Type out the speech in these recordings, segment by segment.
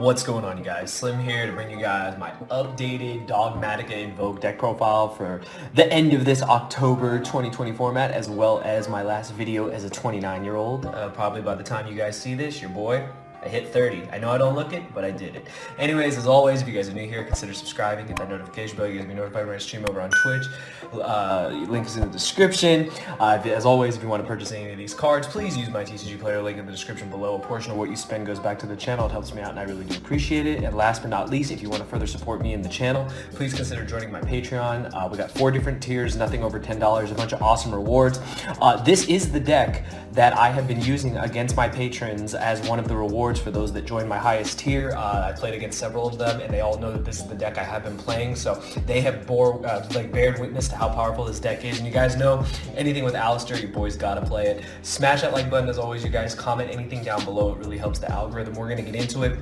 What's going on, you guys? Slim here to bring you guys my updated Dogmatika Invoke deck profile for the end of this October 2020 format, as well as my last video as a 29-year-old. Probably by the time you guys see this, your boy, I hit 30. I know I don't look it, but I did it. Anyways, as always, if you guys are new here, consider subscribing, hit that notification bell. You guys will be notified when I stream over on Twitch. Link is in the description. As always, if you want to purchase any of these cards, please use my TCG player link in the description below. A portion of what you spend goes back to the channel. It helps me out, and I really do appreciate it. And last but not least, if you want to further support me in the channel, please consider joining my Patreon. We got 4 different tiers, nothing over $10, a bunch of awesome rewards. This is the deck that I have been using against my patrons as one of the rewards for those that join my highest tier. I played against several of them, and they all know that this is the deck I have been playing, so they have bared witness to how powerful this deck is. And you guys know, anything with Alistair, your boys gotta play it. Smash that like button as always, you guys. Comment anything down below, it really helps the algorithm. We're gonna get into it.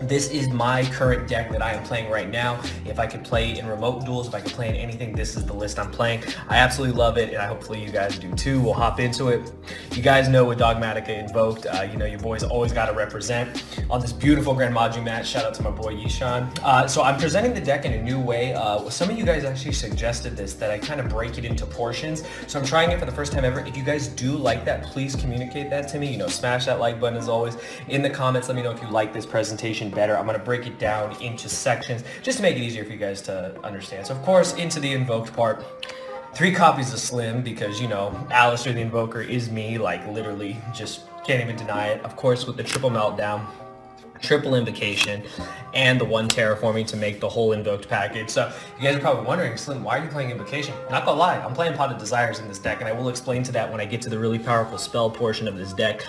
This is my current deck that I am playing right now. If I could play in remote duels, if I could play in anything, this is the list I'm playing. I absolutely love it, and hopefully you guys do too. We'll hop into it. You guys know with Dogmatika Invoked, you know your boys always got to represent on this beautiful Grand Maju match. Shout out to my boy Yishan. So I'm presenting the deck in a new way. Some of you guys actually suggested this, that I kind of break it into portions. So I'm trying it for the first time ever. If you guys do like that, please communicate that to me. You know, smash that like button as always. In the comments, let me know if you like this presentation better. I'm going to break it down into sections just to make it easier for you guys to understand. So of course, into the invoked part, 3 copies of Slim, because you know Alistair the Invoker is me, like literally, just can't even deny it. Of course, with the triple meltdown, triple invocation, and the 1 terraforming to make the whole invoked package. So you guys are probably wondering, Slim, why are you playing invocation? Not gonna lie, I'm playing Pot of Desires in this deck, and I will explain to that when I get to the really powerful spell portion of this deck.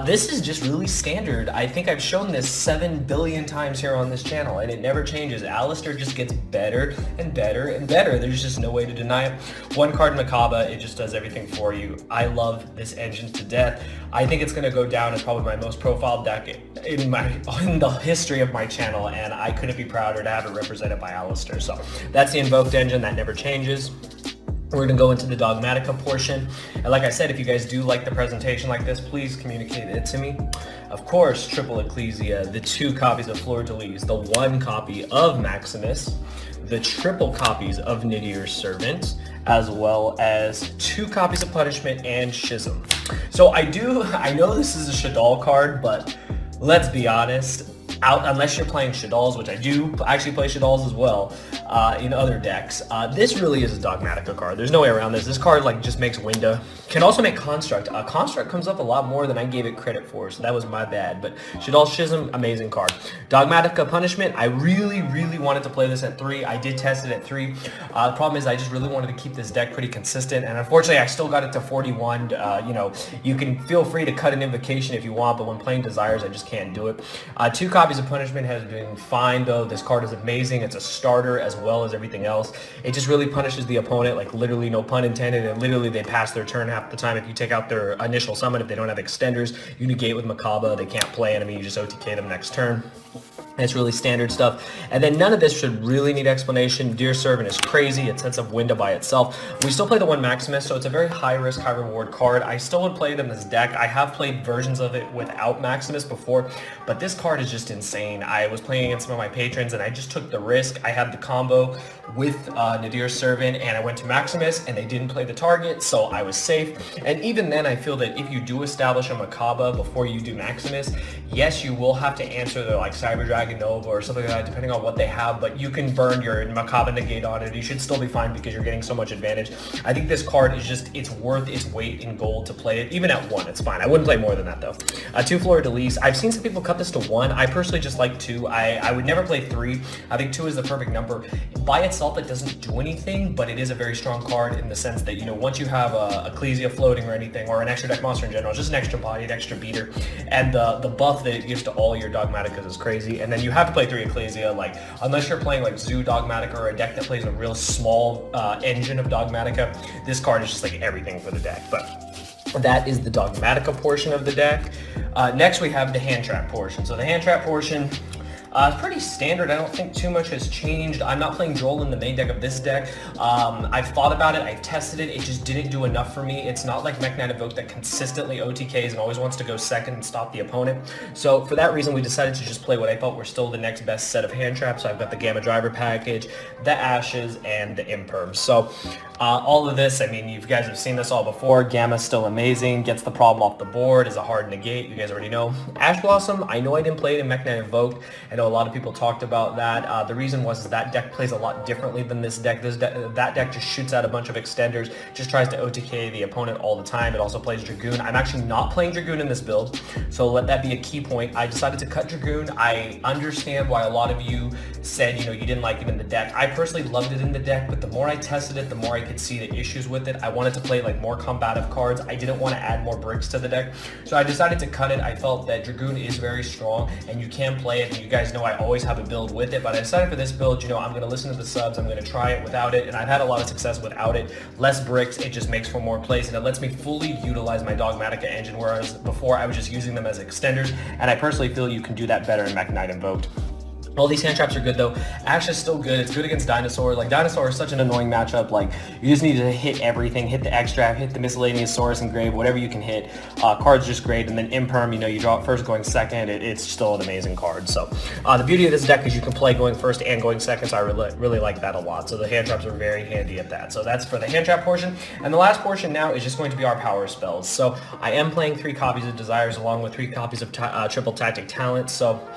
This is just really standard. I think I've shown this 7 billion times here on this channel, and it never changes. Alistair just gets better and better and better. There's just no way to deny it. 1 card Makaba, it just does everything for you. I love this engine to death. I think it's gonna go down as probably my most profiled deck in the history of my channel, and I couldn't be prouder to have it represented by Alistair. So that's the invoked engine, that never changes. We're gonna go into the Dogmatika portion, and like I said, if you guys do like the presentation like this, please communicate it to me. Of course, triple Ecclesia, the 2 copies of Fleur de Lis, the 1 copy of Maximus, the triple copies of Nidier's Servant, as well as 2 copies of Punishment and Schism. So I know this is a Shadal card, but let's be honest, unless you're playing Shadals, which I do actually play Shadals as well in other decks, this really is a Dogmatika card. There's no way around this. This card like just makes Winda. Can also make Construct. Construct comes up a lot more than I gave it credit for, so that was my bad. But Shadal Schism, amazing card. Dogmatika Punishment, I really wanted to play this at 3. I did test it at 3. The problem is I just really wanted to keep this deck pretty consistent, and unfortunately I still got it to 41. You know, you can feel free to cut an invocation if you want, but when playing Desires, I just can't do it. 2 copies of Punishment has been fine though. This card is amazing. It's a starter as well as everything else. It just really punishes the opponent, like literally, no pun intended, and literally they pass their turn half the time. If you take out their initial summon, if they don't have extenders, you negate with Makaba. They can't play enemy, you just OTK them next turn. It's really standard stuff. And then none of this should really need explanation. Dear Servant is crazy. It sets up Winda by itself. We still play the 1 Maximus, so it's a very high risk, high reward card. I still would play it in this deck. I have played versions of it without Maximus before, but this card is just insane. I was playing against some of my patrons, and I just took the risk. I had the combo with Nidier's Servant, and I went to Maximus, and they didn't play the target, so I was safe. And even then, I feel that if you do establish a Makaba before you do Maximus, yes, you will have to answer the like Cyber Dragon Nova or something like that, depending on what they have, but you can burn your Makaba negate on it. You should still be fine because you're getting so much advantage. I think this card is just, it's worth its weight in gold to play it. Even at 1, it's fine. I wouldn't play more than that though. 2 Fleur de Lis. I've seen some people cut this to 1. I personally just like 2. I would never play 3. I think 2 is the perfect number. By itself, it doesn't do anything, but it is a very strong card in the sense that, you know, once you have a Ecclesia floating or anything, or an extra deck monster in general, just an extra body, an extra beater, and the buff that it gives to all your Dogmatikas is crazy. And then you have to play 3 Ecclesia, like, unless you're playing like Zoo Dogmatika or a deck that plays a real small engine of Dogmatika, this card is just like everything for the deck. But that is the Dogmatika portion of the deck. Next we have the hand trap portion. So the hand trap portion, It's pretty standard. I don't think too much has changed. I'm not playing Droll in the main deck of this deck. I've thought about it, I've tested it, it just didn't do enough for me. It's not like Mech Knight Invoke that consistently OTKs and always wants to go second and stop the opponent. So for that reason, we decided to just play what I felt were still the next best set of hand traps. So I've got the Gamma Driver package, the Ashes, and the Imperms. So all of this, I mean, you guys have seen this all before. Gamma's still amazing, gets the problem off the board, is a hard negate, you guys already know. Ash Blossom, I know I didn't play it in Mech Knight Invoke. I know a lot of people talked about that. The reason was that deck plays a lot differently than this deck. That deck just shoots out a bunch of extenders, just tries to OTK the opponent all the time. It also plays Dragoon. I'm actually not playing Dragoon in this build, so let that be a key point. I decided to cut Dragoon. I understand why a lot of you said, you know, you didn't like it in the deck. I personally loved it in the deck, but the more I tested it, the more I could see the issues with it. I wanted to play like more combative cards. I didn't want to add more bricks to the deck, so I decided to cut it. I felt that Dragoon is very strong and you can play it, and you guys know I always have a build with it, but I decided for this build, you know, I'm going to listen to the subs, I'm going to try it without it, and I've had a lot of success without it. Less bricks, it just makes for more plays, and it lets me fully utilize my Dogmatika engine, whereas before I was just using them as extenders, and I personally feel you can do that better in Mech Knight Invoked. All these hand traps are good though. Ash is still good. It's good against Dinosaur. Like, Dinosaur is such an annoying matchup. Like, you just need to hit everything. Hit the extract, hit the miscellaneous Saurus Engrave, whatever you can hit. Card's just great. And then Imperm, you know, you draw it first, going second. It's still an amazing card. So the beauty of this deck is you can play going first and going second. So I really like that a lot. So the hand traps are very handy at that. So that's for the hand trap portion. And the last portion now is just going to be our power spells. So I am playing 3 copies of Desires along with 3 copies of Triple Tactic Talent. So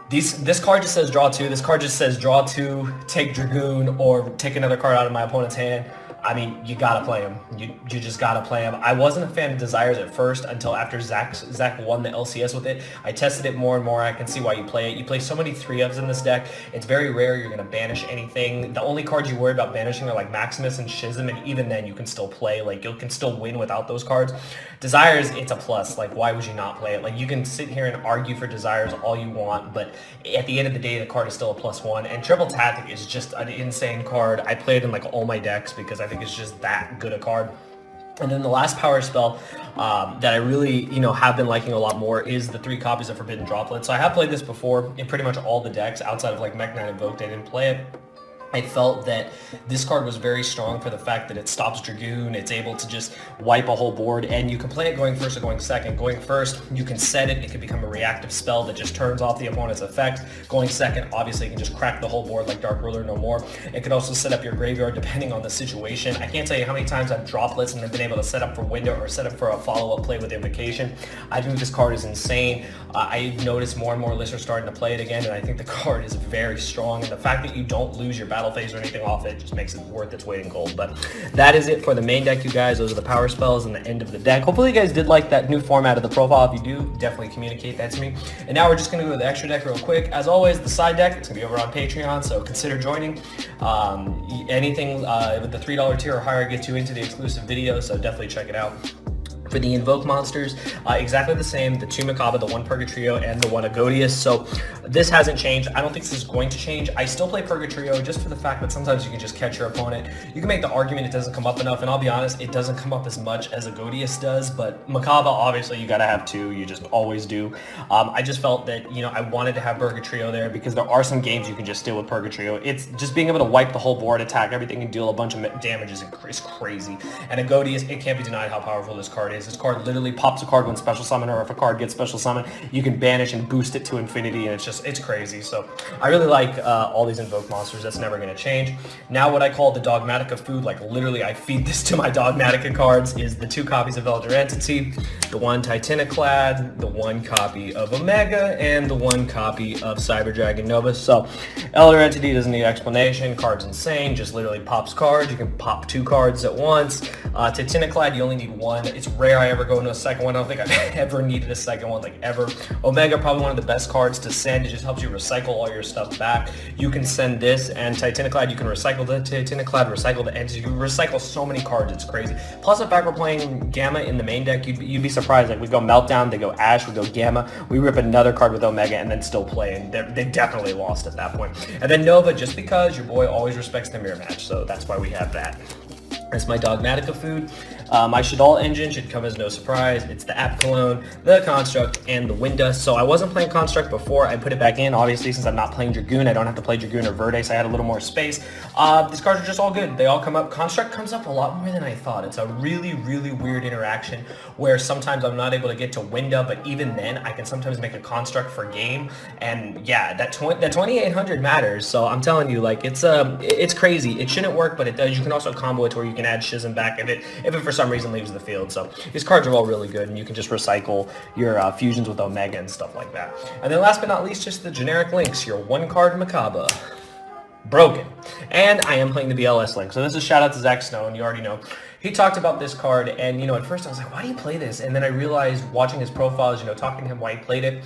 this card just says draw 2. This card just says draw 2, take Dragoon, or take another card out of my opponent's hand. I mean, you gotta play him. You just gotta play him. I wasn't a fan of Desires at first until after Zach won the LCS with it. I tested it more and more. I can see why you play it. You play so many 3-ofs in this deck. It's very rare you're gonna banish anything. The only cards you worry about banishing are like Maximus and Schism, and even then you can still play. Like, you can still win without those cards. Desires, it's a plus. Like, why would you not play it? Like, you can sit here and argue for Desires all you want, but at the end of the day, the card is still a +1. And Triple Tactic is just an insane card. I play it in like all my decks because I think it's just that good a card. And then the last power spell that I really, you know, have been liking a lot more is the 3 copies of Forbidden Droplets. So I have played this before in pretty much all the decks outside of like Mech Knight Invoked. I didn't play it. I felt that this card was very strong for the fact that it stops Dragoon, it's able to just wipe a whole board, and you can play it going first or going second. Going first, you can set it can become a reactive spell that just turns off the opponent's effect. Going second, obviously, you can just crack the whole board like Dark Ruler no more. It can also set up your graveyard depending on the situation. I can't tell you how many times I've Droplets and then been able to set up for window or set up for a follow-up play with Invocation. I think this card is insane. I've noticed more and more lists are starting to play it again, and I think the card is very strong, and the fact that you don't lose your battle phase or anything off it just makes it worth its weight in gold. But that is it for the main deck, you guys. Those are the power spells and the end of the deck. Hopefully you guys did like that new format of the profile. If you do, definitely communicate that to me. And now we're just going to go to the extra deck real quick. As always, the side deck, it's going to be over on Patreon, so consider joining. Anything with the $3 tier or higher gets you into the exclusive videos, so definitely check it out. For the Invoke monsters, exactly the same, the 2 Macabre, the 1 Purgatrio, and the 1 Agodius. So this hasn't changed. I don't think this is going to change. I still play Purgatrio just for the fact that sometimes you can just catch your opponent. You can make the argument it doesn't come up enough, and I'll be honest, it doesn't come up as much as Agodius does, but Macabre, obviously, you gotta have 2. You just always do. I just felt that, you know, I wanted to have Purgatrio there because there are some games you can just steal with Purgatrio. It's just being able to wipe the whole board, attack everything, and deal a bunch of damage is crazy. And Agodius, it can't be denied how powerful this card is. This card literally pops a card when special summon, or if a card gets special summon, you can banish and boost it to infinity, and it's crazy. So I really like all these Invoke monsters. That's never going to change. Now what I call the Dogmatika food, like literally I feed this to my Dogmatika cards, is the 2 copies of Elder Entity, the 1 Titaniclad, the 1 copy of Omega, and the 1 copy of Cyber Dragon Nova. So Elder Entity doesn't need explanation. Card's insane. Just literally pops cards. You can pop 2 cards at once. Titaniclad, you only need 1. It's rare I ever go into a second one. I don't think I've ever needed a second one, like ever. Omega, probably one of the best cards to send. It just helps you recycle all your stuff back. You can send this, and Titaniclad, you can recycle the Titaniclad, recycle the Entity. You can recycle so many cards, it's crazy. Plus the fact we're playing Gamma in the main deck, you'd be surprised. Like, we go Meltdown, they go Ash, we go Gamma, we rip another card with Omega and then still play, and they definitely lost at that point. And then Nova, just because your boy always respects the mirror match, so that's why we have that. That's my Dogmatika food. My Shadal engine should come as no surprise. It's the App Cologne, the Construct, and the Winda. So I wasn't playing Construct before I put it back in. Obviously, since I'm not playing Dragoon, I don't have to play Dragoon or Verde, so I had a little more space. These cards are just all good. They all come up. Construct comes up a lot more than I thought. It's a really, really weird interaction where sometimes I'm not able to get to Winda, but even then, I can sometimes make a Construct for game. And yeah, that 2800 matters. So I'm telling you, like, it's crazy. It shouldn't work, but it does. You can also combo it to where you can add Shizm back if it for some reason leaves the field. So these cards are all really good, and you can just recycle your fusions with Omega and stuff like that. And then last but not least, just the generic links. Your one card Makaba. Broken. And I am playing the BLS link. So this is shout out to Zach Stone. You already know. He talked about this card, and at first I was like, why do you play this? And then I realized, watching his profiles, talking to him why he played it,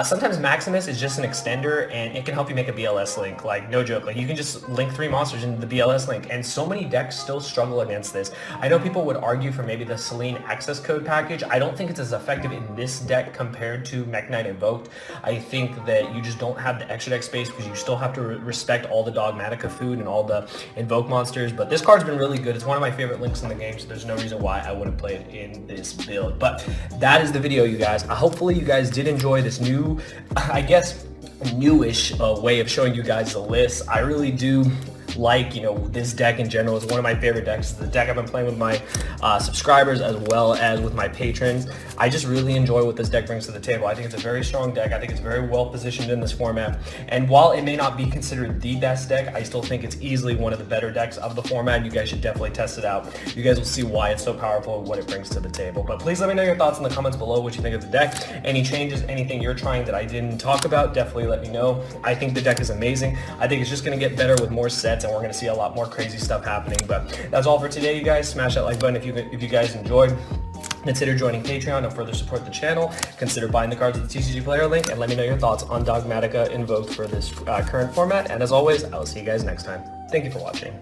sometimes Maximus is just an extender, and it can help you make a BLS link. Like, no joke. Like, you can just link 3 monsters into the BLS link, and so many decks still struggle against this. I know people would argue for maybe the Selene access code package. I don't think it's as effective in this deck compared to Mech Knight Invoked. I think that you just don't have the extra deck space because you still have to respect all the Dogmatika food and all the Invoke monsters. But this card's been really good. It's one of my favorite links in the game, so there's no reason why I wouldn't play it in this build. But that is the video, you guys. Hopefully you guys did enjoy this new, I guess, newish way of showing you guys the list. I really do like, this deck in general. Is one of my favorite decks. It's the deck I've been playing with my subscribers as well as with my patrons. I just really enjoy what this deck brings to the table. I think it's a very strong deck. I think it's very well positioned in this format. And while it may not be considered the best deck, I still think it's easily one of the better decks of the format. You guys should definitely test it out. You guys will see why it's so powerful and what it brings to the table. But please let me know your thoughts in the comments below, what you think of the deck. Any changes, anything you're trying that I didn't talk about, definitely let me know. I think the deck is amazing. I think it's just going to get better with more sets, and we're going to see a lot more crazy stuff happening. But that's all for today, you guys. Smash that like button if you guys enjoyed. Consider joining Patreon to further support the channel. Consider buying the cards with the TCG player link, and let me know your thoughts on Dogmatika Invoked for this current format. And as always, I will see you guys next time. Thank you for watching.